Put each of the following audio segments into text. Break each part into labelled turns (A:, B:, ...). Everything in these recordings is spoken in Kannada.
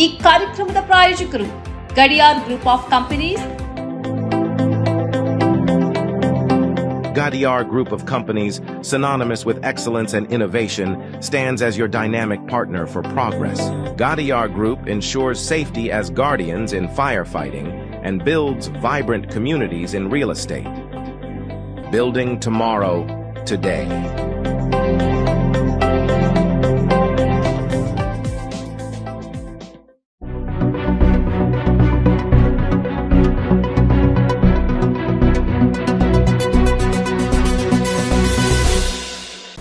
A: ಈ ಕಾರ್ಯಕ್ರಮದ ಪ್ರಾಯೋಜಕರು Gadiyar group of companies.
B: Gadiar Group of Companies, synonymous with excellence and innovation, stands as your dynamic partner for progress. Gadiar Group ensures safety as guardians in firefighting and builds vibrant communities in real estate. Building tomorrow, today.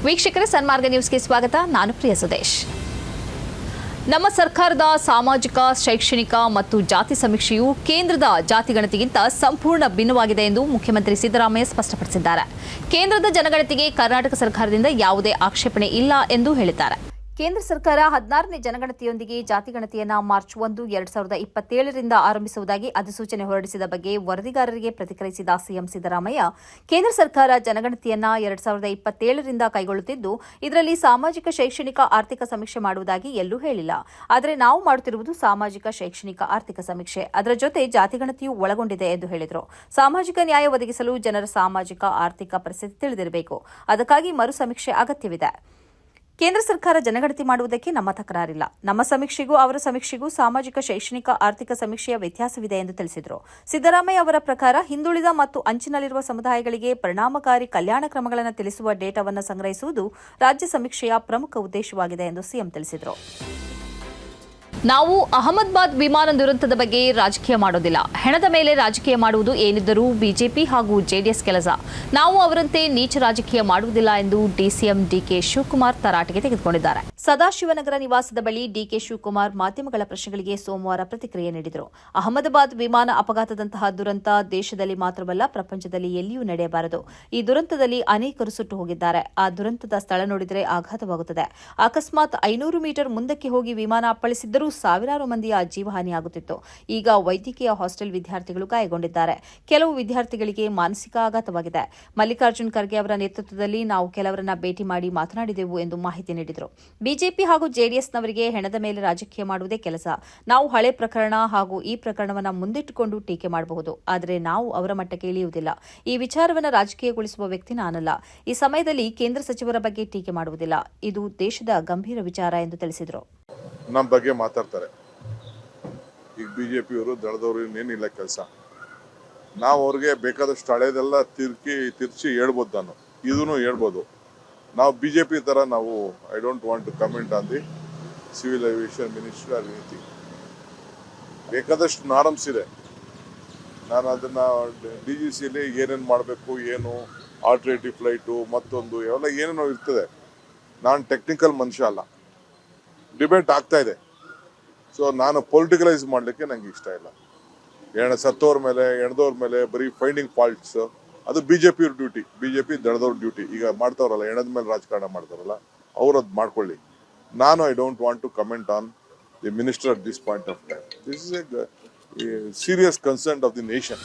C: ವೀಕ್ಷಕರೇ, ಸನ್ಮಾರ್ಗ ನ್ಯೂಸ್ಗೆ ಸ್ವಾಗತ. ನಾನು ಪ್ರಿಯ ಸುದೇಶ್. ನಮ್ಮ ಸರ್ಕಾರದ ಸಾಮಾಜಿಕ, ಶೈಕ್ಷಣಿಕ ಮತ್ತು ಜಾತಿ ಸಮೀಕ್ಷೆಯು ಕೇಂದ್ರದ ಜಾತಿಗಣತಿಗಿಂತ ಸಂಪೂರ್ಣ ಭಿನ್ನವಾಗಿದೆ ಎಂದು ಮುಖ್ಯಮಂತ್ರಿ ಸಿದ್ದರಾಮಯ್ಯ ಸ್ಪಷ್ಟಪಡಿಸಿದ್ದಾರೆ. ಕೇಂದ್ರದ ಜನಗಣತಿಗೆ ಕರ್ನಾಟಕ ಸರ್ಕಾರದಿಂದ ಯಾವುದೇ ಆಕ್ಷೇಪಣೆ ಇಲ್ಲ ಎಂದು ಹೇಳಿದ್ದಾರೆ. ಕೇಂದ್ರ ಸರ್ಕಾರ 16ನೇ ಜನಗಣತಿಯೊಂದಿಗೆ ಜಾತಿಗಣತಿಯನ್ನು ಮಾರ್ಚ್ 1, 2027ರಿಂದ ಆರಂಭಿಸುವುದಾಗಿ ಅಧಿಸೂಚನೆ ಹೊರಡಿಸಿದ ಬಗ್ಗೆ ವರದಿಗಾರರಿಗೆ ಪ್ರತಿಕ್ರಿಯಿಸಿದ ಸಿಎಂ ಸಿದ್ದರಾಮಯ್ಯ, ಕೇಂದ್ರ ಸರ್ಕಾರ ಜನಗಣತಿಯನ್ನು 2027ರಿಂದ ಕೈಗೊಳ್ಳುತ್ತಿದ್ದು, ಇದರಲ್ಲಿ ಸಾಮಾಜಿಕ, ಶೈಕ್ಷಣಿಕ, ಆರ್ಥಿಕ ಸಮೀಕ್ಷೆ ಮಾಡುವುದಾಗಿ ಎಲ್ಲೂ ಹೇಳಿಲ್ಲ. ಆದರೆ ನಾವು ಮಾಡುತ್ತಿರುವುದು ಸಾಮಾಜಿಕ, ಶೈಕ್ಷಣಿಕ, ಆರ್ಥಿಕ ಸಮೀಕ್ಷೆ. ಅದರ ಜೊತೆ ಜಾತಿಗಣತಿಯೂ ಒಳಗೊಂಡಿದೆ ಎಂದು ಹೇಳಿದರು. ಸಾಮಾಜಿಕ ನ್ಯಾಯ ಒದಗಿಸಲು ಜನರ ಸಾಮಾಜಿಕ, ಆರ್ಥಿಕ ಪರಿಸ್ಥಿತಿ ತಿಳಿದಿರಬೇಕು. ಅದಕ್ಕಾಗಿ ಮರು ಸಮೀಕ್ಷೆ ಅಗತ್ಯವಿದೆ. ಕೇಂದ್ರ ಸರ್ಕಾರ ಜನಗಣತಿ ಮಾಡುವುದಕ್ಕೆ ನಮ್ಮ ತಕರಾರಿಲ್ಲ. ನಮ್ಮ ಸಮೀಕ್ಷೆಗೂ ಅವರ ಸಮೀಕ್ಷೆಗೂ ಸಾಮಾಜಿಕ, ಶೈಕ್ಷಣಿಕ, ಆರ್ಥಿಕ ಸಮೀಕ್ಷೆಯ ವ್ಯತ್ಯಾಸವಿದೆ ಎಂದು ತಿಳಿಸಿದರು. ಸಿದ್ದರಾಮಯ್ಯ ಅವರ ಪ್ರಕಾರ ಹಿಂದುಳಿದ ಮತ್ತು ಅಂಚಿನಲ್ಲಿರುವ ಸಮುದಾಯಗಳಿಗೆ ಪರಿಣಾಮಕಾರಿ ಕಲ್ಯಾಣ ಕ್ರಮಗಳನ್ನು ತಿಳಿಸುವ ಡೇಟಾವನ್ನು ಸಂಗ್ರಹಿಸುವುದು ರಾಜ್ಯ ಸಮೀಕ್ಷೆಯ ಪ್ರಮುಖ ಉದ್ದೇಶವಾಗಿದೆ ಎಂದು ಸಿಎಂ ತಿಳಿಸಿದರು. ನಾವು ಅಹಮದಾಬಾದ್ ವಿಮಾನ ದುರಂತದ ಬಗ್ಗೆ ರಾಜಕೀಯ ಮಾಡೋದಿಲ್ಲ. ಹೆಣದ ಮೇಲೆ ರಾಜಕೀಯ ಮಾಡುವುದು ಏನಿದ್ದರೂ ಬಿಜೆಪಿ ಹಾಗೂ ಜೆಡಿಎಸ್ ಕೆಲಸ. ನಾವು ಅವರಂತೆ ನೀಚ ರಾಜಕೀಯ ಮಾಡುವುದಿಲ್ಲ ಎಂದು ಡಿಸಿಎಂ ಡಿಕೆ ಶಿವಕುಮಾರ್ ತರಾಟೆಗೆ ತೆಗೆದುಕೊಂಡಿದ್ದಾರೆ. ಸದಾಶಿವನಗರ ನಿವಾಸದ ಬಳಿ ಡಿಕೆ ಶಿವಕುಮಾರ್ ಮಾಧ್ಯಮಗಳ ಪ್ರಶ್ನೆಗಳಿಗೆ ಸೋಮವಾರ ಪ್ರತಿಕ್ರಿಯೆ ನೀಡಿದರು. ಅಹಮದಾಬಾದ್ ವಿಮಾನ ಅಪಘಾತದಂತಹ ದುರಂತ ದೇಶದಲ್ಲಿ ಮಾತ್ರವಲ್ಲ, ಪ್ರಪಂಚದಲ್ಲಿ ಎಲ್ಲಿಯೂ ನಡೆಯಬಾರದು. ಈ ದುರಂತದಲ್ಲಿ ಅನೇಕರು ಸುಟ್ಟು ಹೋಗಿದ್ದಾರೆ. ಆ ದುರಂತದ ಸ್ಥಳ ನೋಡಿದರೆ ಆಘಾತವಾಗುತ್ತದೆ. ಅಕಸ್ಮಾತ್ 500 ಮೀಟರ್ ಮುಂದಕ್ಕೆ ಹೋಗಿ ವಿಮಾನ ಅಪ್ಪಳಿಸಿದ್ದರೂ ಸಾವಿರಾರು ಮಂದಿಯ ಜೀವಹಾನಿಯಾಗುತ್ತಿತ್ತು. ಈಗ ವೈದ್ಯಕೀಯ ಹಾಸ್ಟೆಲ್ ವಿದ್ಯಾರ್ಥಿಗಳು ಗಾಯಗೊಂಡಿದ್ದಾರೆ. ಕೆಲವು ವಿದ್ಯಾರ್ಥಿಗಳಿಗೆ ಮಾನಸಿಕ ಆಘಾತವಾಗಿದೆ. ಮಲ್ಲಿಕಾರ್ಜುನ್ ಖರ್ಗೆ ಅವರ ನೇತೃತ್ವದಲ್ಲಿ ನಾವು ಕೆಲವರನ್ನ ಭೇಟಿ ಮಾಡಿ ಮಾತನಾಡಿದೆವು ಎಂದು ಮಾಹಿತಿ ನೀಡಿದರು. ಬಿಜೆಪಿ ಹಾಗೂ ಜೆಡಿಎಸ್ನವರಿಗೆ ಹೆಣದ ಮೇಲೆ ರಾಜಕೀಯ ಮಾಡುವುದೇ ಕೆಲಸ. ನಾವು ಹಳೆ ಪ್ರಕರಣ ಹಾಗೂ ಈ ಪ್ರಕರಣವನ್ನು ಮುಂದಿಟ್ಟುಕೊಂಡು ಟೀಕೆ ಮಾಡಬಹುದು, ಆದರೆ ನಾವು ಅವರ ಮಟ್ಟಕ್ಕೆ ಇಳಿಯುವುದಿಲ್ಲ. ಈ ವಿಚಾರವನ್ನು ರಾಜಕೀಯಗೊಳಿಸುವ ವ್ಯಕ್ತಿ ನಾನಲ್ಲ. ಈ ಸಮಯದಲ್ಲಿ ಕೇಂದ್ರ ಸಚಿವರ ಬಗ್ಗೆ ಟೀಕೆ ಮಾಡುವುದಿಲ್ಲ. ಇದು ದೇಶದ ಗಂಭೀರ ವಿಚಾರ ಎಂದು ತಿಳಿಸಿದರು.
D: ನಮ್ಮ ಬಗ್ಗೆ ಮಾತಾಡ್ತಾರೆ. ಈಗ ಬಿಜೆಪಿಯವರು ದಳದವರು ಇನ್ನೇನಿಲ್ಲ ಕೆಲಸ. ನಾವು ಅವ್ರಿಗೆ ಬೇಕಾದಷ್ಟು ಹಳೇದೆಲ್ಲ ತಿರ್ಚಿ ಹೇಳ್ಬೋದು. ನಾನು ಇದನ್ನು ಹೇಳ್ಬೋದು. ನಾವು ಬಿಜೆಪಿ ಥರ ನಾವು I don't want to comment on the civil aviation ministry or anything. ಬೇಕಾದಷ್ಟು ನಾರ್ಮ್ಸ್ ಇದೆ. ನಾನು ಅದನ್ನು DGCಯಲ್ಲಿ ಏನೇನು ಮಾಡಬೇಕು, ಏನು ಆಲ್ಟರ್ನೇಟಿವ್ ಫ್ಲೈಟು, ಮತ್ತೊಂದು ಎಲ್ಲ ಏನೇನೋ ಇರ್ತದೆ. ನಾನು ಟೆಕ್ನಿಕಲ್ ಮನುಷ್ಯ ಅಲ್ಲ. ಡಿಬೇಟ್ ಆಗ್ತಾ ಇದೆ. ಸೊ ನಾನು ಪೊಲಿಟಿಕಲೈಸ್ ಮಾಡಲಿಕ್ಕೆ ನಂಗೆ ಇಷ್ಟ ಇಲ್ಲ. ಸತ್ತೋರ್ ಮೇಲೆ, ಎಣದವ್ರ ಮೇಲೆ ಬರೀ ಫೈಂಡಿಂಗ್ ಫಾಲ್ಟ್ಸ್, ಅದು ಬಿಜೆಪಿ ಡ್ಯೂಟಿ, ಬಿಜೆಪಿ ದಳದವ್ರ ಡ್ಯೂಟಿ. ಈಗ ಮಾಡ್ತಾವ್ರಲ್ಲ, ಎಣದ ಮೇಲೆ ರಾಜಕಾರಣ ಮಾಡ್ತಾರಲ್ಲ, ಅವ್ರು ಅದು ಮಾಡ್ಕೊಳ್ಳಿ. ನಾನು I don't want to comment on the minister at this point of time. This is a serious concern of the nation.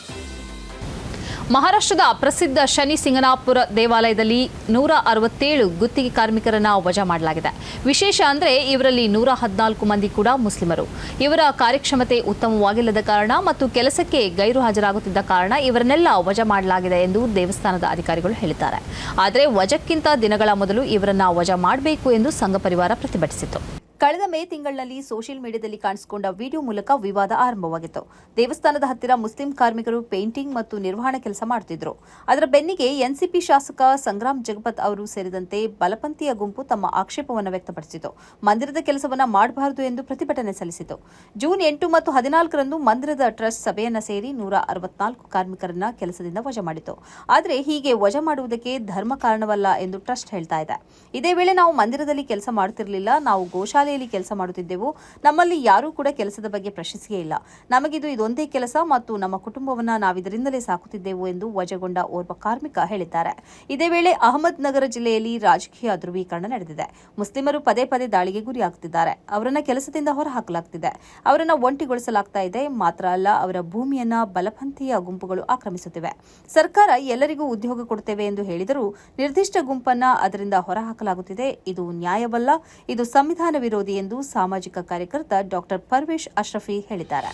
C: ಮಹಾರಾಷ್ಟ್ರದ ಪ್ರಸಿದ್ಧ ಶನಿ ಸಿಂಗನಾಪುರ ದೇವಾಲಯದಲ್ಲಿ 167 ಗುತ್ತಿಗೆ ಕಾರ್ಮಿಕರನ್ನು ವಜಾ ಮಾಡಲಾಗಿದೆ. ವಿಶೇಷ ಅಂದರೆ ಇವರಲ್ಲಿ 114 ಮಂದಿ ಕೂಡ ಮುಸ್ಲಿಮರು. ಇವರ ಕಾರ್ಯಕ್ಷಮತೆ ಉತ್ತಮವಾಗಿಲ್ಲದ ಕಾರಣ ಮತ್ತು ಕೆಲಸಕ್ಕೆ ಗೈರು ಹಾಜರಾಗುತ್ತಿದ್ದ ಕಾರಣ ಇವರನ್ನೆಲ್ಲ ವಜಾ ಮಾಡಲಾಗಿದೆ ಎಂದು ದೇವಸ್ಥಾನದ ಅಧಿಕಾರಿಗಳು ಹೇಳಿದ್ದಾರೆ. ಆದರೆ ವಜಾಕ್ಕಿಂತ ದಿನಗಳ ಮೊದಲು ಇವರನ್ನ ವಜಾ ಮಾಡಬೇಕು ಎಂದು ಸಂಘ ಪರಿವಾರ ಪ್ರತಿಭಟಿಸಿತು. ಕಳೆದ ಮೇ ತಿಂಗಳಿನಲ್ಲಿ ಸೋಷಿಯಲ್ ಮೀಡಿಯಾದಲ್ಲಿ ಕಾಣಿಸಿಕೊಂಡ ವಿಡಿಯೋ ಮೂಲಕ ವಿವಾದ ಆರಂಭವಾಗಿತ್ತು. ದೇವಸ್ಥಾನದ ಹತ್ತಿರ ಮುಸ್ಲಿಂ ಕಾರ್ಮಿಕರು ಪೇಂಟಿಂಗ್ ಮತ್ತು ನಿರ್ವಹಣೆ ಕೆಲಸ ಮಾಡುತ್ತಿದ್ದರು. ಅದರ ಬೆನ್ನಿಗೆ ಎನ್ಸಿಪಿ ಶಾಸಕ ಸಂಗ್ರಾಮ್ ಜಗಪತ್ ಅವರು ಸೇರಿದಂತೆ ಬಲಪಂಥೀಯ ಗುಂಪು ತಮ್ಮ ಆಕ್ಷೇಪವನ್ನು ವ್ಯಕ್ತಪಡಿಸಿತು. ಮಂದಿರದ ಕೆಲಸವನ್ನು ಮಾಡಬಾರದು ಎಂದು ಪ್ರತಿಭಟನೆ ಸಲ್ಲಿಸಿತು. ಜೂನ್ 8 ಮತ್ತು 14ರಂದು ಮಂದಿರದ ಟ್ರಸ್ಟ್ ಸಭೆಯನ್ನು ಸೇರಿ 164 ಕಾರ್ಮಿಕರನ್ನ ಕೆಲಸದಿಂದ ವಜಾ ಮಾಡಿತು. ಆದರೆ ಹೀಗೆ ವಜಾ ಮಾಡುವುದಕ್ಕೆ ಧರ್ಮ ಕಾರಣವಲ್ಲ ಎಂದು ಟ್ರಸ್ಟ್ ಹೇಳ್ತಾ ಇದೆ. ಇದೇ ವೇಳೆ ನಾವು ಮಂದಿರದಲ್ಲಿ ಕೆಲಸ ಮಾಡುತ್ತಿರಲಿಲ್ಲ, ನಾವು ಗೋಶಾಲೆ ಕೆಲಸ ಮಾಡುತ್ತಿದ್ದೆವು. ನಮ್ಮಲ್ಲಿ ಯಾರೂ ಕೂಡ ಕೆಲಸದ ಬಗ್ಗೆ ಪ್ರಶ್ನಿಸಿಯೇ ಇಲ್ಲ. ನಮಗಿದು ಇದೊಂದೇ ಕೆಲಸ ಮತ್ತು ನಮ್ಮ ಕುಟುಂಬವನ್ನ ನಾವಿದರಿಂದಲೇ ಸಾಕುತ್ತಿದ್ದೆವು ಎಂದು ವಜಾಗೊಂಡ ಓರ್ವ ಕಾರ್ಮಿಕ ಹೇಳಿದ್ದಾರೆ. ಇದೇ ವೇಳೆ ಅಹಮದ್ ನಗರ ಜಿಲ್ಲೆಯಲ್ಲಿ ರಾಜಕೀಯ ಧ್ರುವೀಕರಣ ನಡೆದಿದೆ. ಮುಸ್ಲಿಮರು ಪದೇ ಪದೇ ದಾಳಿಗೆ ಗುರಿಯಾಗುತ್ತಿದ್ದಾರೆ. ಅವರನ್ನ ಕೆಲಸದಿಂದ ಹೊರಹಾಕಲಾಗುತ್ತಿದೆ. ಅವರನ್ನ ಒಂಟಿಗೊಳಿಸಲಾಗ್ತಾ ಇದೆ. ಮಾತ್ರ ಅಲ್ಲ, ಅವರ ಭೂಮಿಯನ್ನ ಬಲಪಂಥೀಯ ಗುಂಪುಗಳು ಆಕ್ರಮಿಸುತ್ತಿವೆ. ಸರ್ಕಾರ ಎಲ್ಲರಿಗೂ ಉದ್ಯೋಗ ಕೊಡುತ್ತೇವೆ ಎಂದು ಹೇಳಿದರೂ ನಿರ್ದಿಷ್ಟ ಗುಂಪನ್ನ ಅದರಿಂದ ಹೊರಹಾಕಲಾಗುತ್ತಿದೆ. ಇದು ನ್ಯಾಯವಲ್ಲ, ಇದು ಸಂವಿಧಾನ ವಿರೋಧಿ ವಿರೋಧಿ ಎಂದು ಸಾಮಾಜಿಕ ಕಾರ್ಯಕರ್ತ ಡಾಕ್ಟರ್ ಪರ್ವೇಶ್ ಅಶ್ರಫಿ ಹೇಳಿದ್ದಾರೆ.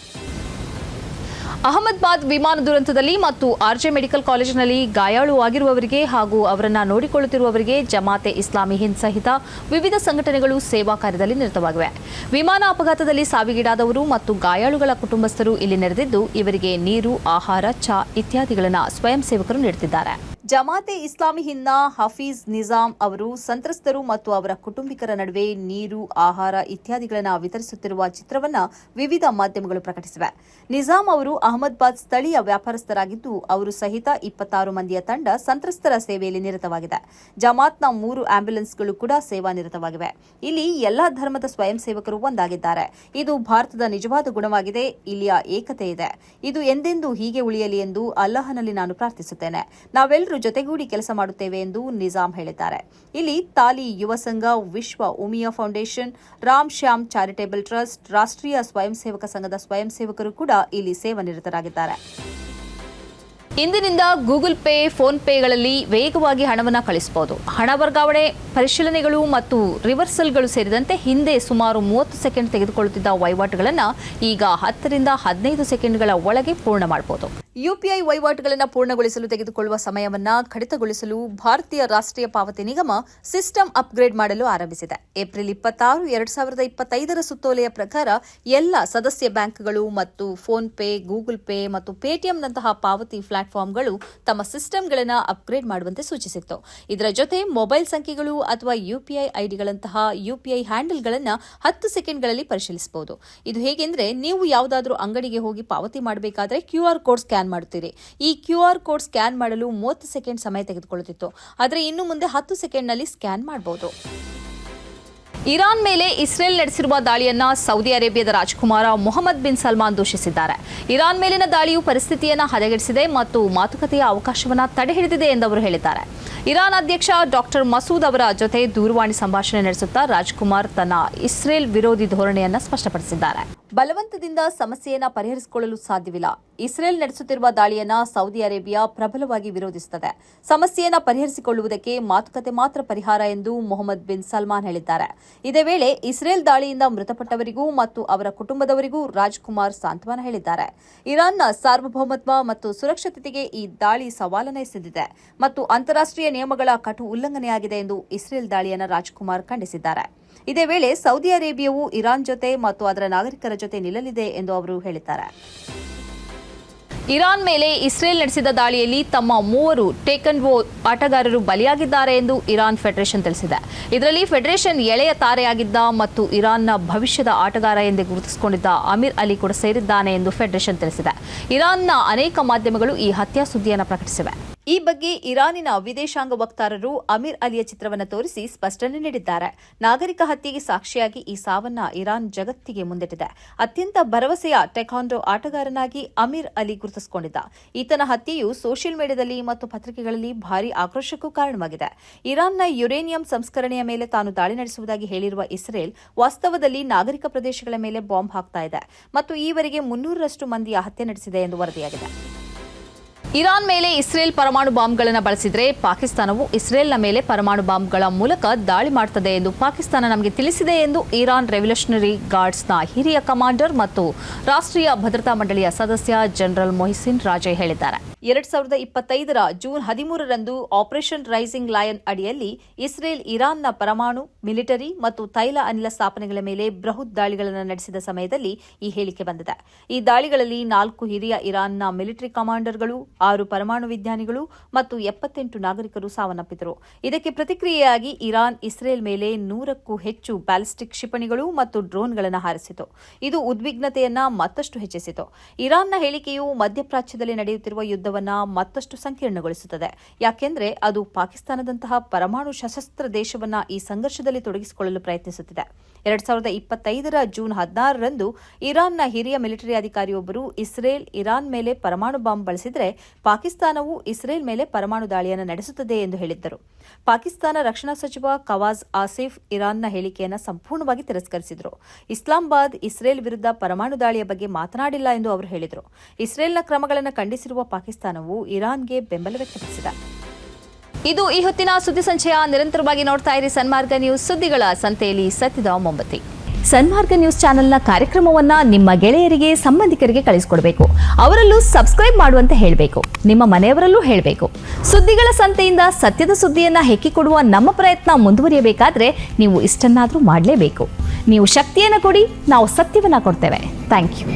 C: ಅಹಮದಾಬಾದ್ ವಿಮಾನ ದುರಂತದಲ್ಲಿ ಮತ್ತು ಆರ್ಜೆ ಮೆಡಿಕಲ್ ಕಾಲೇಜಿನಲ್ಲಿ ಗಾಯಾಳು ಆಗಿರುವವರಿಗೆ ಹಾಗೂ ಅವರನ್ನು ನೋಡಿಕೊಳ್ಳುತ್ತಿರುವವರಿಗೆ ಜಮಾತೆ ಇಸ್ಲಾಮಿ ಹಿಂದ್ ಸಹಿತ ವಿವಿಧ ಸಂಘಟನೆಗಳು ಸೇವಾ ಕಾರ್ಯದಲ್ಲಿ ನಿರತವಾಗಿವೆ. ವಿಮಾನ ಅಪಘಾತದಲ್ಲಿ ಸಾವಿಗೀಡಾದವರು ಮತ್ತು ಗಾಯಾಳುಗಳ ಕುಟುಂಬಸ್ಥರು ಇಲ್ಲಿ ನೆರೆದಿದ್ದು ಇವರಿಗೆ ನೀರು, ಆಹಾರ, ಚಹಾ ಇತ್ಯಾದಿಗಳನ್ನು ಸ್ವಯಂ ಸೇವಕರು ನೀಡುತ್ತಿದ್ದಾರೆ. ಜಮಾತೆ ಇಸ್ಲಾಮಿ ಹಿಂದ್ನ ಹಫೀಜ್ ನಿಜಾಂ ಅವರು ಸಂತ್ರಸ್ತರು ಮತ್ತು ಅವರ ಕುಟುಂಬಿಕರ ನಡುವೆ ನೀರು, ಆಹಾರ ಇತ್ಯಾದಿಗಳನ್ನು ವಿತರಿಸುತ್ತಿರುವ ಚಿತ್ರವನ್ನು ವಿವಿಧ ಮಾಧ್ಯಮಗಳು ಪ್ರಕಟಿಸಿವೆ. ನಿಜಾಂ ಅವರು ಅಹಮದಾಬಾದ್ ಸ್ಥಳೀಯ ವ್ಯಾಪಾರಸ್ಥರಾಗಿದ್ದು ಅವರು ಸಹಿತ 26 ಮಂದಿಯ ತಂಡ ಸಂತ್ರಸ್ತರ ಸೇವೆಯಲ್ಲಿ ನಿರತವಾಗಿದೆ. ಜಮಾತ್ನ 3 ಆಂಬ್ಯುಲೆನ್ಸ್ಗಳು ಕೂಡ ಸೇವಾ ನಿರತವಾಗಿವೆ. ಇಲ್ಲಿ ಎಲ್ಲಾ ಧರ್ಮದ ಸ್ವಯಂ ಸೇವಕರು ಒಂದಾಗಿದ್ದಾರೆ. ಇದು ಭಾರತದ ನಿಜವಾದ ಗುಣವಾಗಿದೆ. ಇಲ್ಲಿಯ ಏಕತೆ ಇದೆ. ಇದು ಎಂದೆಂದೂ ಹೀಗೆ ಉಳಿಯಲಿ ಎಂದು ಅಲ್ಲಾಹನಲ್ಲಿ ನಾನು ಪ್ರಾರ್ಥಿಸುತ್ತೇನೆ. ನಾವೆಲ್ಲರೂ ಜೊತೆಗೂಡಿ ಕೆಲಸ ಮಾಡುತ್ತೇವೆ ಎಂದು ನಿಜಾಂ ಹೇಳಿದ್ದಾರೆ. ಇಲ್ಲಿ ತಾಲಿ ಯುವ ಸಂಘ, ವಿಶ್ವ Umiya foundation, Ram Shyam charitable trust, ರಾಷ್ಟ್ರೀಯ ಸ್ವಯಂ ಸೇವಕ ಸಂಘದ ಸ್ವಯಂ ಸೇವಕರು ಕೂಡ ಇಲ್ಲಿ ಸೇವಾ ನಿರತರಾಗಿದ್ದಾರೆ. ಇಂದಿನಿಂದ ಗೂಗಲ್ ಪೇ, ಫೋನ್ ಪೇಗಳಲ್ಲಿ ವೇಗವಾಗಿ ಹಣವನ್ನು ಕಳಿಸಬಹುದು. ಹಣ ವರ್ಗಾವಣೆ, ಪರಿಶೀಲನೆಗಳು ಮತ್ತು ರಿವರ್ಸಲ್ಗಳು ಸೇರಿದಂತೆ ಹಿಂದೆ ಸುಮಾರು 30 ಸೆಕೆಂಡ್ ತೆಗೆದುಕೊಳ್ಳುತ್ತಿದ್ದ ವಹಿವಾಟುಗಳನ್ನು ಈಗ 10 ರಿಂದ 15 ಸೆಕೆಂಡ್ಗಳ ಒಳಗೆ ಪೂರ್ಣ ಮಾಡಬಹುದು. ಯುಪಿಐ ವಹಿವಾಟುಗಳನ್ನು ಪೂರ್ಣಗೊಳಿಸಲು ತೆಗೆದುಕೊಳ್ಳುವ ಸಮಯವನ್ನು ಕಡಿತಗೊಳಿಸಲು ಭಾರತೀಯ ರಾಷ್ಟ್ರೀಯ ಪಾವತಿ ನಿಗಮ ಸಿಸ್ಟಮ್ ಅಪ್ಗ್ರೇಡ್ ಮಾಡಲು ಆರಂಭಿಸಿದೆ. ಏಪ್ರಿಲ್ 26, 2025 ಸುತ್ತೋಲೆಯ ಪ್ರಕಾರ ಎಲ್ಲ ಸದಸ್ಯ ಬ್ಯಾಂಕ್ಗಳು ಮತ್ತು ಫೋನ್ ಪೇ, ಗೂಗಲ್ ಪೇ ಮತ್ತು ಪೇಟಿಎಂನಂತಹ ಪಾವತಿ ಪ್ಲಾಟ್ಫಾರ್ಮ್ಗಳು ತಮ್ಮ ಸಿಸ್ಟಂಗಳನ್ನು ಅಪ್ಗ್ರೇಡ್ ಮಾಡುವಂತೆ ಸೂಚಿಸಿತ್ತು. ಇದರ ಜೊತೆ ಮೊಬೈಲ್ ಸಂಖ್ಯೆಗಳು ಅಥವಾ ಯುಪಿಐ ಐಡಿಗಳಂತಹ ಯುಪಿಐ ಹ್ಯಾಂಡಲ್ಗಳನ್ನು 10 ಸೆಕೆಂಡ್ಗಳಲ್ಲಿ ಪರಿಶೀಲಿಸಬಹುದು. ಇದು ಹೇಗೆಂದರೆ, ನೀವು ಯಾವುದಾದರೂ ಅಂಗಡಿಗೆ ಹೋಗಿ ಪಾವತಿ ಮಾಡಬೇಕಾದ್ರೆ QR ಕೋಡ್ ಸ್ಕ್ಯಾನ್ ಮಾಡುತ್ತೀರಿ. ಈ QR ಕೋಡ್ ಸ್ಕ್ಯಾನ್ ಮಾಡಲು 30 ಸೆಕೆಂಡ್ ಸಮಯ ತೆಗೆದುಕೊಳ್ಳುತ್ತಿತ್ತು. ಆದರೆ ಇನ್ನು ಮುಂದೆ 10 ಸೆಕೆಂಡ್ನಲ್ಲಿ ಸ್ಕ್ಯಾನ್ ಮಾಡಬಹುದು. ಇರಾನ್ ಮೇಲೆ ಇಸ್ರೇಲ್ ನಡೆಸಿರುವ ದಾಳಿಯನ್ನ ಸೌದಿ ಅರೇಬಿಯಾದ ರಾಜಕುಮಾರ ಮೊಹಮ್ಮದ್ ಬಿನ್ ಸಲ್ಮಾನ್ ದೂಷಿಸಿದ್ದಾರೆ. ಇರಾನ್ ಮೇಲಿನ ದಾಳಿಯು ಪರಿಸ್ಥಿತಿಯನ್ನು ಹದಗೆಡಿಸಿದೆ ಮತ್ತು ಮಾತುಕತೆಯ ಅವಕಾಶವನ್ನು ತಡೆಹಿಡಿದಿದೆ ಎಂದು ಅವರು ಹೇಳಿದ್ದಾರೆ. ಇರಾನ್ ಅಧ್ಯಕ್ಷ ಡಾಕ್ಟರ್ ಮಸೂದ್ ಅವರ ಜೊತೆ ದೂರವಾಣಿ ಸಂಭಾಷಣೆ ನಡೆಸುತ್ತಾ ರಾಜ್ಕುಮಾರ್ ತನ್ನ ಇಸ್ರೇಲ್ ವಿರೋಧಿ ಧೋರಣೆಯನ್ನು ಸ್ಪಷ್ಟಪಡಿಸಿದ್ದಾರೆ. ಬಲವಂತದಿಂದ ಸಮಸ್ಯೆಯನ್ನು ಪರಿಹರಿಸಿಕೊಳ್ಳಲು ಸಾಧ್ಯವಿಲ್ಲ. ಇಸ್ರೇಲ್ ನಡೆಸುತ್ತಿರುವ ದಾಳಿಯನ್ನು ಸೌದಿ ಅರೇಬಿಯಾ ಪ್ರಬಲವಾಗಿ ವಿರೋಧಿಸುತ್ತದೆ. ಸಮಸ್ಯೆಯನ್ನು ಪರಿಹರಿಸಿಕೊಳ್ಳುವುದಕ್ಕೆ ಮಾತುಕತೆ ಮಾತ್ರ ಪರಿಹಾರ ಎಂದು ಮೊಹಮ್ಮದ್ ಬಿನ್ ಸಲ್ಮಾನ್ ಹೇಳಿದ್ದಾರೆ. ಇದೇ ವೇಳೆ ಇಸ್ರೇಲ್ ದಾಳಿಯಿಂದ ಮೃತಪಟ್ಟವರಿಗೂ ಮತ್ತು ಅವರ ಕುಟುಂಬದವರಿಗೂ ರಾಜ್ಕುಮಾರ್ ಸಾಂತ್ವನ ಹೇಳಿದ್ದಾರೆ. ಇರಾನ್ನ ಸಾರ್ವಭೌಮತ್ವ ಮತ್ತು ಸುರಕ್ಷತೆಗೆ ಈ ದಾಳಿ ಸವಾಲನ್ನು ಎಸೆದಿದೆ ಮತ್ತು ಅಂತಾರಾಷ್ಟ್ರೀಯ ನಿಯಮಗಳ ಕಟು ಉಲ್ಲಂಘನೆಯಾಗಿದೆ ಎಂದು ಇಸ್ರೇಲ್ ದಾಳಿಯನ್ನು ರಾಜ್ಕುಮಾರ್ ಖಂಡಿಸಿದ್ದಾರೆ. ಇದೇ ವೇಳೆ ಸೌದಿ ಅರೇಬಿಯಾವು ಇರಾನ್ ಜೊತೆ ಮತ್ತು ಅದರ ನಾಗರಿಕರ ಜೊತೆ ನಿಲ್ಲಲಿದೆ ಎಂದು ಅವರು ಹೇಳಿದ್ದಾರೆ. ಇರಾನ್ ಮೇಲೆ ಇಸ್ರೇಲ್ ನಡೆಸಿದ ದಾಳಿಯಲ್ಲಿ ತಮ್ಮ 3 ಟೇಕನ್ವೋ ಆಟಗಾರರು ಬಲಿಯಾಗಿದ್ದಾರೆ ಎಂದು ಇರಾನ್ ಫೆಡರೇಷನ್ ತಿಳಿಸಿದೆ. ಇದರಲ್ಲಿ ಫೆಡರೇಷನ್ ಎಳೆಯ ತಾರೆಯಾಗಿದ್ದ ಮತ್ತು ಇರಾನ್ನ ಭವಿಷ್ಯದ ಆಟಗಾರ ಎಂದೇ ಗುರುತಿಸಿಕೊಂಡಿದ್ದ ಅಮೀರ್ ಅಲಿ ಕೂಡ ಸೇರಿದ್ದಾನೆ ಎಂದು ಫೆಡರೇಷನ್ ತಿಳಿಸಿದೆ. ಇರಾನ್ನ ಅನೇಕ ಮಾಧ್ಯಮಗಳು ಈ ಹತ್ಯಾ ಸುದ್ದಿಯನ್ನು ಪ್ರಕಟಿಸಿವೆ. ಈ ಬಗ್ಗೆ ಇರಾನಿನ ವಿದೇಶಾಂಗ ವಕ್ತಾರರು ಅಮೀರ್ ಅಲಿಯ ಚಿತ್ರವನ್ನು ತೋರಿಸಿ ಸ್ಪಷ್ಟನೆ ನೀಡಿದ್ದಾರೆ. ನಾಗರಿಕ ಹತ್ಯೆಗೆ ಸಾಕ್ಷಿಯಾಗಿ ಈ ಸಾವನ್ನ ಇರಾನ್ ಜಗತ್ತಿಗೆ ಮುಂದಿಟ್ಟಿದೆ. ಅತ್ಯಂತ ಭರವಸೆಯ ಟೆಕ್ವಾಂಡೋ ಆಟಗಾರನಾಗಿ ಅಮೀರ್ ಅಲಿ ಗುರುತಿಸಿಕೊಂಡಿದ್ದ. ಈತನ ಹತ್ಯೆಯು ಸೋಷಿಯಲ್ ಮೀಡಿಯಾದಲ್ಲಿ ಮತ್ತು ಪತ್ರಿಕೆಗಳಲ್ಲಿ ಭಾರೀ ಆಕ್ರೋಶಕ್ಕೂ ಕಾರಣವಾಗಿದೆ. ಇರಾನ್ನ ಯುರೇನಿಯಂ ಸಂಸ್ಕರಣೆಯ ಮೇಲೆ ತಾನು ದಾಳಿ ನಡೆಸುವುದಾಗಿ ಹೇಳಿರುವ ಇಸ್ರೇಲ್ ವಾಸ್ತವದಲ್ಲಿ ನಾಗರಿಕ ಪ್ರದೇಶಗಳ ಮೇಲೆ ಬಾಂಬ್ ಹಾಕ್ತಾ ಇದೆ ಮತ್ತು ಈವರೆಗೆ 300ರಷ್ಟು ಮಂದಿಯ ಹತ್ಯೆ ನಡೆಸಿದೆ ಎಂದು ವರದಿಯಾಗಿದೆ. ಇರಾನ್ ಮೇಲೆ ಇಸ್ರೇಲ್ ಪರಮಾಣು ಬಾಂಬ್ಗಳನ್ನು ಬಳಸಿದರೆ ಪಾಕಿಸ್ತಾನವು ಇಸ್ರೇಲ್ನ ಮೇಲೆ ಪರಮಾಣು ಬಾಂಬ್ಗಳ ಮೂಲಕ ದಾಳಿ ಮಾಡುತ್ತದೆ ಎಂದು ಪಾಕಿಸ್ತಾನ ನಮಗೆ ತಿಳಿಸಿದೆ ಎಂದು ಇರಾನ್ ರೆವಲ್ಯೂಷನರಿ ಗಾರ್ಡ್ಸ್ನ ಹಿರಿಯ ಕಮಾಂಡರ್ ಮತ್ತು ರಾಷ್ಟ್ರೀಯ ಭದ್ರತಾ ಮಂಡಳಿಯ ಸದಸ್ಯ ಜನರಲ್ ಮೊಹಿಸಿನ್ ರಾಜೆ ಹೇಳಿದ್ದಾರೆ. 2025 ಜೂನ್ 13ರಂದು ಆಪರೇಷನ್ ರೈಸಿಂಗ್ ಲಯನ್ ಅಡಿಯಲ್ಲಿ ಇಸ್ರೇಲ್ ಇರಾನ್ನ ಪರಮಾಣು, ಮಿಲಿಟರಿ ಮತ್ತು ತೈಲ ಅನಿಲ ಸ್ಥಾಪನೆಗಳ ಮೇಲೆ ಬೃಹತ್ ದಾಳಿಗಳನ್ನು ನಡೆಸಿದ ಸಮಯದಲ್ಲಿ ಈ ಹೇಳಿಕೆ ಬಂದಿದೆ. ಈ ದಾಳಿಗಳಲ್ಲಿ 4 ಹಿರಿಯ ಇರಾನ್ನ ಮಿಲಿಟರಿ ಕಮಾಂಡರ್ಗಳು, 6 ಪರಮಾಣು ವಿಜ್ಞಾನಿಗಳು ಮತ್ತು 78 ನಾಗರಿಕರು ಸಾವನ್ನಪ್ಪಿದರು. ಇದಕ್ಕೆ ಪ್ರತಿಕ್ರಿಯೆಯಾಗಿ ಇರಾನ್ ಇಸ್ರೇಲ್ ಮೇಲೆ 100ಕ್ಕೂ ಹೆಚ್ಚು ಬ್ಯಾಲಿಸ್ಟಿಕ್ ಕ್ಷಿಪಣಿಗಳು ಮತ್ತು ಡ್ರೋನ್ಗಳನ್ನು ಹಾರಿಸಿತು. ಇದು ಉದ್ವಿಗ್ನತೆಯನ್ನ ಮತ್ತಷ್ಟು ಹೆಚ್ಚಿಸಿತು. ಇರಾನ್ನ ಹೇಳಿಕೆಯು ಮಧ್ಯಪ್ರಾಚ್ಯದಲ್ಲಿ ನಡೆಯುತ್ತಿರುವ ಯುದ್ಧವನ್ನು ಮತ್ತಷ್ಟು ಸಂಕೀರ್ಣಗೊಳಿಸುತ್ತದೆ. ಯಾಕೆಂದರೆ ಅದು ಪಾಕಿಸ್ತಾನದಂತಹ ಪರಮಾಣು ಸಶಸ್ತ್ರ ದೇಶವನ್ನು ಈ ಸಂಘರ್ಷದಲ್ಲಿ ತೊಡಗಿಸಿಕೊಳ್ಳಲು ಪ್ರಯತ್ನಿಸುತ್ತಿದೆ. 2025 ಜೂನ್ 16ರಂದು ಇರಾನ್ನ ಹಿರಿಯ ಮಿಲಿಟರಿ ಅಧಿಕಾರಿಯೊಬ್ಬರು ಇಸ್ರೇಲ್ ಇರಾನ್ ಮೇಲೆ ಪರಮಾಣು ಬಾಂಬ್ ಬಳಸಿದರೆ ಪಾಕಿಸ್ತಾನವು ಇಸ್ರೇಲ್ ಮೇಲೆ ಪರಮಾಣು ದಾಳಿಯನ್ನು ನಡೆಸುತ್ತದೆ ಎಂದು ಹೇಳಿದ್ದರು. ಪಾಕಿಸ್ತಾನ ರಕ್ಷಣಾ ಸಚಿವ ಖವಾಜ್ ಆಸಿಫ್ ಇರಾನ್ನ ಹೇಳಿಕೆಯನ್ನು ಸಂಪೂರ್ಣವಾಗಿ ತಿರಸ್ಕರಿಸಿದರು. ಇಸ್ಲಾಮಾಬಾದ್ ಇಸ್ರೇಲ್ ವಿರುದ್ಧ ಪರಮಾಣು ದಾಳಿಯ ಬಗ್ಗೆ ಮಾತನಾಡಿಲ್ಲ ಎಂದು ಅವರು ಹೇಳಿದರು. ಇಸ್ರೇಲ್ನ ಕ್ರಮಗಳನ್ನು ಖಂಡಿಸಿರುವ ಪಾಕಿಸ್ತಾನವು ಇರಾನ್ಗೆ ಬೆಂಬಲ ವ್ಯಕ್ತಪಡಿಸಿದೆ. ಇದು ಈ ಹೊತ್ತಿನ ಸುದ್ದಿ ಸಂಚಯ. ನಿರಂತರವಾಗಿ ನೋಡ್ತಾ ಇರಿ ಸನ್ಮಾರ್ಗ ನ್ಯೂಸ್, ಸುದ್ದಿಗಳ ಸಂತೆಯಲ್ಲಿ ಸತ್ಯದ ಮೊಂಬತ್ತಿ. ಸನ್ಮಾರ್ಗ ನ್ಯೂಸ್ ಚಾನೆಲ್ನ ಕಾರ್ಯಕ್ರಮವನ್ನ ನಿಮ್ಮ ಗೆಳೆಯರಿಗೆ, ಸಂಬಂಧಿಕರಿಗೆ ಕಳಿಸಿಕೊಡ್ಬೇಕು. ಅವರಲ್ಲೂ ಸಬ್ಸ್ಕ್ರೈಬ್ ಮಾಡುವಂತೆ ಹೇಳಬೇಕು. ನಿಮ್ಮ ಮನೆಯವರಲ್ಲೂ ಹೇಳಬೇಕು. ಸುದ್ದಿಗಳ ಸಂತೆಯಿಂದ ಸತ್ಯದ ಸುದ್ದಿಯನ್ನ ಹೆಕ್ಕಿಕೊಡುವ ನಮ್ಮ ಪ್ರಯತ್ನ ಮುಂದುವರಿಯಬೇಕಾದ್ರೆ ನೀವು ಇಷ್ಟನ್ನಾದರೂ ಮಾಡಲೇಬೇಕು. ನೀವು ಶಕ್ತಿಯನ್ನು ಕೊಡಿ, ನಾವು ಸತ್ಯವನ್ನ ಕೊಡ್ತೇವೆ. Thank you.